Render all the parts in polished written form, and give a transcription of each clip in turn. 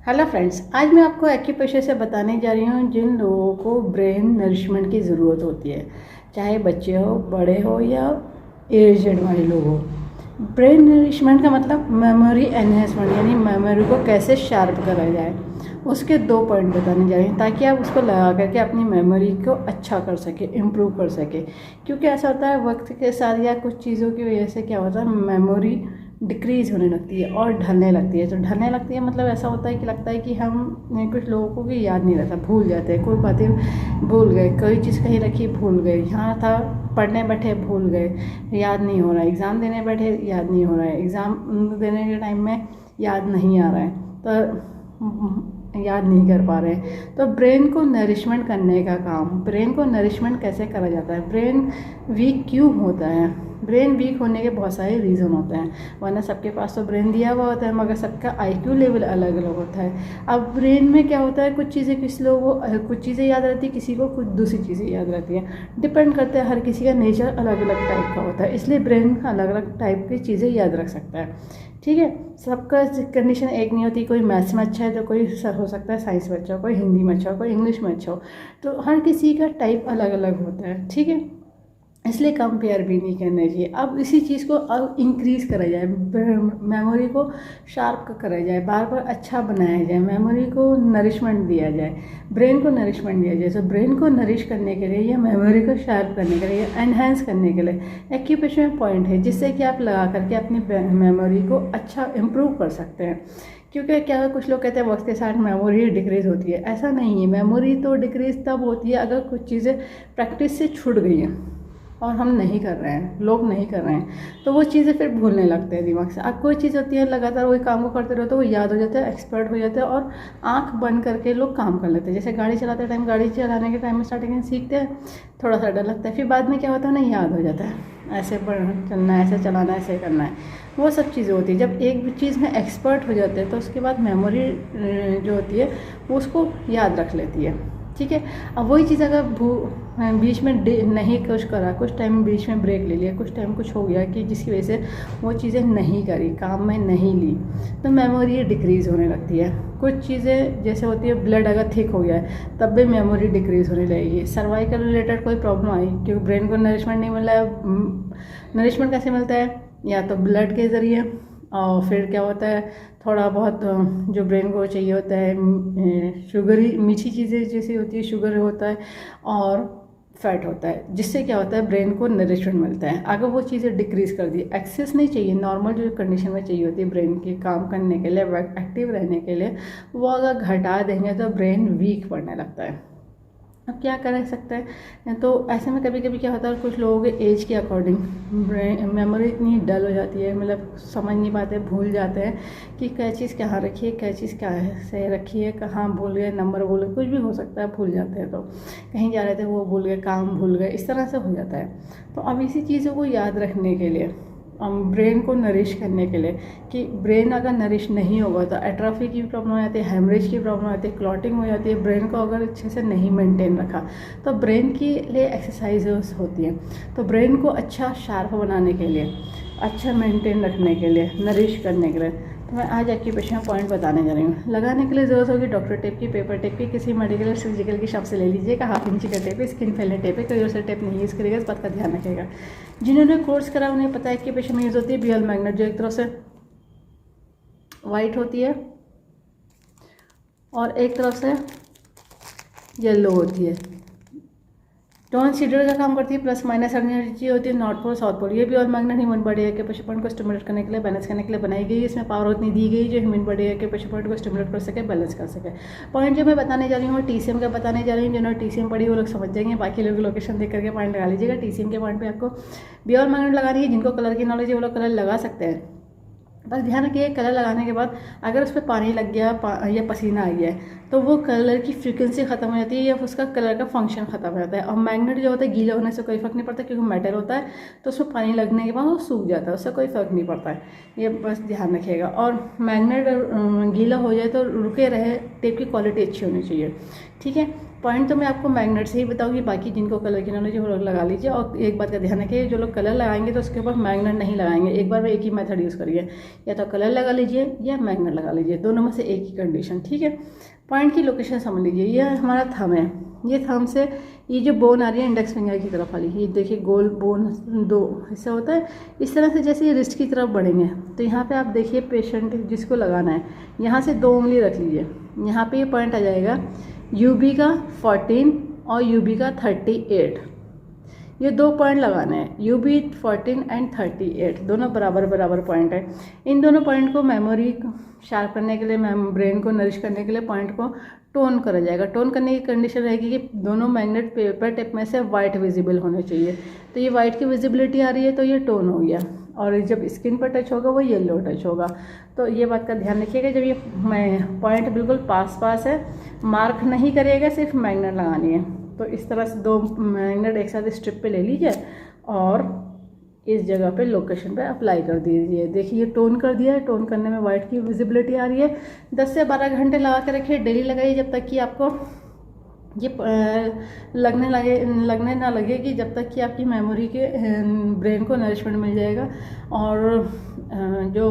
Hello friends, आज मैं आपको एक्यूप्रेशर से बताने जा रही हूँ जिन लोगों को ब्रेन नरिशमेंट की ज़रूरत होती है, चाहे बच्चे हो, बड़े हो या एजेड वाले लोग हो। ब्रेन नरिशमेंट का मतलब मेमोरी एनहेंसमेंट, यानी मेमोरी को कैसे शार्प करा जाए, उसके 2 पॉइंट बताने जा रही हूँ ताकि आप उसको लगा करके अपनी मेमोरी को अच्छा कर सके, इम्प्रूव कर सके। क्योंकि ऐसा होता है वक्त के साथ या कुछ चीज़ों की वजह से क्या होता है, मेमोरी डिक्रीज़ होने लगती है और ढलने लगती है। तो ढलने लगती है मतलब ऐसा होता है कि लगता है कि हम कुछ लोगों को भी याद नहीं रहता, भूल जाते हैं, कोई बातें भूल गए, कोई चीज़ कहीं रखी भूल गए, यहाँ था पढ़ने बैठे भूल गए, याद नहीं हो रहा है, एग्ज़ाम देने बैठे याद नहीं हो रहा है, एग्ज़ाम देने के टाइम में याद नहीं आ रहा है, तो याद नहीं कर पा रहे हैं। तो ब्रेन को नरिशमेंट करने का काम, ब्रेन को नरिशमेंट कैसे करा जाता है, ब्रेन वीक क्यों होता है। ब्रेन वीक होने के बहुत सारे रीज़न होते हैं, वरना सबके पास तो ब्रेन दिया हुआ होता है, मगर सबका आईक्यू लेवल अलग अलग होता है। अब ब्रेन में क्या होता है, कुछ चीज़ें किसी लोगों को कुछ चीज़ें याद रहती है, किसी को कुछ दूसरी चीज़ें याद रहती है, डिपेंड करता है, हर किसी का नेचर अलग अलग टाइप का होता है, इसलिए ब्रेन अलग अलग टाइप की चीज़ें याद रख सकता है। ठीक है, सबका कंडीशन एक नहीं होती, कोई मैथ्स में अच्छा है तो कोई हो सकता है साइंस में अच्छा हो, कोई हिंदी में अच्छा हो, कोई इंग्लिश में अच्छा हो, तो हर किसी का टाइप अलग अलग होता है। ठीक है, इसलिए कंपेयर भी नहीं करना चाहिए। अब इसी चीज़ को अब इंक्रीज़ करा जाए, मेमोरी को शार्प करा जाए, बार बार अच्छा बनाया जाए, मेमोरी को नरिशमेंट दिया जाए, ब्रेन को नरिशमेंट दिया जाए। तो ब्रेन को नरिश करने के लिए या मेमोरी को शार्प करने के लिए, एनहेंस करने के लिए एक्यूप्रेशर पॉइंट है, जिससे कि आप लगा करके अपनी मेमोरी को अच्छा इम्प्रूव कर सकते हैं। क्योंकि क्या कुछ लोग कहते हैं वक्त के साथ मेमोरी डिक्रीज़ होती है, ऐसा नहीं है। मेमोरी तो डिक्रीज़ तब होती है अगर कुछ चीज़ें प्रैक्टिस से छूट गई हैं और हम नहीं कर रहे हैं, लोग नहीं कर रहे हैं, तो वो चीज़ें फिर भूलने लगते हैं दिमाग से। अब कोई चीज़ होती है लगातार वही काम को करते रहो तो वो याद हो जाता है, एक्सपर्ट हो जाते हैं और आंख बंद करके लोग काम कर लेते हैं। जैसे गाड़ी चलाते टाइम, गाड़ी चलाने के टाइम में स्टार्टिंग में सीखते हैं, थोड़ा सा डर लगता है, फिर बाद में क्या होता है ना, याद हो जाता है, ऐसे चलना है, ऐसे चलाना है, ऐसे करना है, वो सब चीज़ें होती है। जब एक चीज़ में एक्सपर्ट हो जाते हैं तो उसके बाद मेमोरी जो होती है वो उसको याद रख लेती है। ठीक है, अब वही चीज़ अगर बीच में नहीं कुछ करा, कुछ टाइम बीच में ब्रेक ले लिया, कुछ टाइम कुछ हो गया कि जिसकी वजह से वो चीज़ें नहीं करी, काम में नहीं ली, तो मेमोरी डिक्रीज़ होने लगती है। कुछ चीज़ें जैसे होती है, ब्लड अगर थिक हो गया है तब भी मेमोरी डिक्रीज़ होने लगेगी। सर्वाइकल रिलेटेड कोई प्रॉब्लम आई क्योंकि ब्रेन को नरिशमेंट नहीं मिल रहा है। नरिशमेंट कैसे मिलता है, या तो ब्लड के ज़रिए, और फिर क्या होता है थोड़ा बहुत जो ब्रेन को चाहिए होता है, शुगरी मीठी चीज़ें जैसी होती है, शुगर होता है और फैट होता है, जिससे क्या होता है ब्रेन को नरिशमेंट मिलता है। अगर वो चीज़ें डिक्रीज़ कर दी, एक्सेस नहीं चाहिए, नॉर्मल जो कंडीशन में चाहिए होती है ब्रेन के काम करने के लिए, एक्टिव रहने के लिए, वो अगर घटा देंगे तो ब्रेन वीक पड़ने लगता है। अब क्या कर सकते हैं, तो ऐसे में कभी कभी क्या होता है, कुछ लोगों के एज के अकॉर्डिंग मेमोरी इतनी डल हो जाती है, मतलब समझ नहीं पाते, भूल जाते हैं कि क्या चीज़ कहाँ रखी है, क्या चीज़ क्या है सही रखी है, कहाँ भूल गए, नंबर भूल गए, कुछ भी हो सकता है, भूल जाते हैं। तो कहीं जा रहे थे वो भूल गए, काम भूल गए, इस तरह से हो जाता है। तो अब इसी चीज़ों को याद रखने के लिए, ब्रेन को नरिश करने के लिए, कि ब्रेन अगर नरिश नहीं होगा तो एट्रोफी की प्रॉब्लम हो जाती है, हेमरेज की प्रॉब्लम आती है, क्लॉटिंग हो जाती है। ब्रेन को अगर अच्छे से नहीं मेंटेन रखा तो ब्रेन के लिए एक्सरसाइजेस होती हैं। तो ब्रेन को अच्छा शार्प बनाने के लिए, अच्छा मेंटेन रखने के लिए, नरिश करने के लिए, तो मैं आज एक्यूप्रेशर पॉइंट बताने जा रही हूँ। लगाने के लिए ज़रूरत होगी डॉक्टर टेप की, पेपर टेप की, किसी मेडिकल या सर्जिकल की शॉप से ले लीजिएगा। 1/2 इंच का टेप है, स्किन फैलने टेप है, कोई और सा टेप नहीं यूज़ करेगा, इस बात का ध्यान रखिएगा। जिन्होंने कोर्स करा उन्हें पता है कि एक्यूप्रेशर में यूज़ होती है बियल मैग्नेट, जो एक तरफ से वाइट होती है और एक तरफ से येलो होती है। टोन सीडर का काम करती है, प्लस माइनस एनर्जी होती है, नॉर्थ पोल साउथ पोल। ये भी और मैग्नेट ह्यूमन बॉडी के प्रेशर पॉइंट को स्टिमुलेट करने के लिए, बैलेंस करने के लिए बनाई गई है। इसमें पावर उतनी दी गई जो ह्यूमन बॉडी के प्रेशर पॉइंट को स्टिमुलेट कर सके, बैलेंस कर सके। पॉइंट जो मैं बताने जा रही हूँ टीसीएम का बताने जा रही हूँ। जिन्होंने टीसीएम पढ़ी वो लोग समझ जाएंगे, बाकी लोग लोकेशन देख करके पॉइंट लगा लीजिएगा। टीसीएम के पॉइंट पर आपको बी और मैग्नेट लगानी है। जिनको कलर की नॉलेज है वो लोग कलर लगा सकते हैं, बस ध्यान रखिए कलर लगाने के बाद अगर उस पर पानी लग गया या पसीना आ गया है तो वो कलर की फ्रीक्वेंसी ख़त्म हो जाती है या उसका कलर का फंक्शन ख़त्म हो जाता है। और मैग्नेट जो होता है गीला होने से कोई फ़र्क नहीं पड़ता, क्योंकि मेटल होता है तो उसमें पानी लगने के बाद वो सूख जाता है, उससे कोई फ़र्क नहीं पड़ता है, ये बस ध्यान रखिएगा। और मैग्नेट गीला हो जाए तो रुके रहे टेप की क्वालिटी अच्छी होनी चाहिए, ठीक है। पॉइंट तो मैं आपको मैग्नेट से ही बताऊंगी, बाकी जिनको कलर की नॉलेज है वो लोग लगा लीजिए। और एक बात का ध्यान रखिए, जो लोग कलर लगाएंगे तो उसके ऊपर मैग्नेट नहीं लगाएंगे, एक बार में एक ही मेथड यूज़ करिए, या तो कलर लगा लीजिए या मैग्नेट लगा लीजिए, दोनों में से एक ही कंडीशन, ठीक है। पॉइंट की लोकेशन समझ लीजिए, ये हमारा थंब है, ये थंब से ये जो बोन आ रही है इंडेक्स फिंगर की तरफ वाली, ये देखिए गोल बोन 2 हिस्सा होता है, इस तरह से जैसे ये रिस्ट की तरफ बढ़ेंगे तो यहाँ पे आप देखिए पेशेंट जिसको लगाना है यहाँ से 2 उंगली रख लीजिए, यहाँ पे ये पॉइंट आ जाएगा यूबी का 14 और यूबी का 38, ये 2 पॉइंट लगाने हैं, यूबी 14 एंड 38 दोनों बराबर बराबर पॉइंट है। इन दोनों पॉइंट को मेमोरी शार्प करने के लिए, ब्रेन को नरिश करने के लिए पॉइंट को टोन करा जाएगा। टोन करने की कंडीशन रहेगी कि दोनों मैग्नेट पेपर टिप में से वाइट विजिबल होने चाहिए, तो ये वाइट की विजिबिलिटी आ रही है तो ये टोन हो गया, और जब स्किन पर टच होगा वो येलो टच होगा। तो ये बात का ध्यान रखिएगा, जब ये पॉइंट बिल्कुल पास पास है, मार्क नहीं करिएगा, सिर्फ मैग्नेट लगानी है। तो इस तरह से 2 मैग्नेट एक साथ स्ट्रिप पे ले लीजिए और इस जगह पे लोकेशन पे अप्लाई कर दीजिए। देखिए ये टोन कर दिया है, टोन करने में वाइट की विजिबिलिटी आ रही है। 10 से 12 घंटे लगा के रखिए, डेली लगाइए जब तक कि आपको ये लगने ना लगे, कि जब तक कि आपकी मेमोरी के ब्रेन को नरिशमेंट मिल जाएगा और जो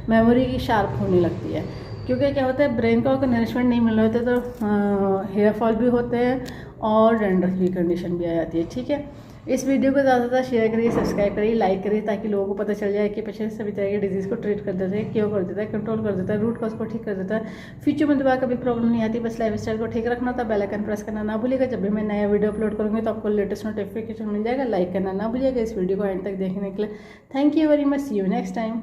मेमोरी की शार्प होने लगती है। क्योंकि क्या होता है, ब्रेन को अगर नरिशमेंट नहीं मिल रहा होता तो हेयर फॉल भी होते हैं और डैंड्रफ की कंडीशन भी आ जाती है, ठीक है। इस वीडियो को ज़्यादा से ज़्यादा शेयर करिए, सब्सक्राइब करिए, लाइक करिए, ताकि लोगों को पता चल जाए कि पेशेंट सभी तरह के डिजीज़ को ट्रीट कर देता है, क्योर कर देता है, कंट्रोल कर देता है, रूट कॉज को ठीक कर देता है। फ्यूचर में दोबारा कभी प्रॉब्लम नहीं आती, बस लाइफ स्टाइल को ठीक रखना होता है। बेल आइकन प्रेस करना ना भूलिएगा, जब भी मैं नया वीडियो अपलोड करूँगी तो आपको लेटेस्ट नोटिफिकेशन मिल जाएगा। लाइक करना ना भूलिएगा। इस वीडियो को एंड तक देखने के लिए thank you very much, see you next time.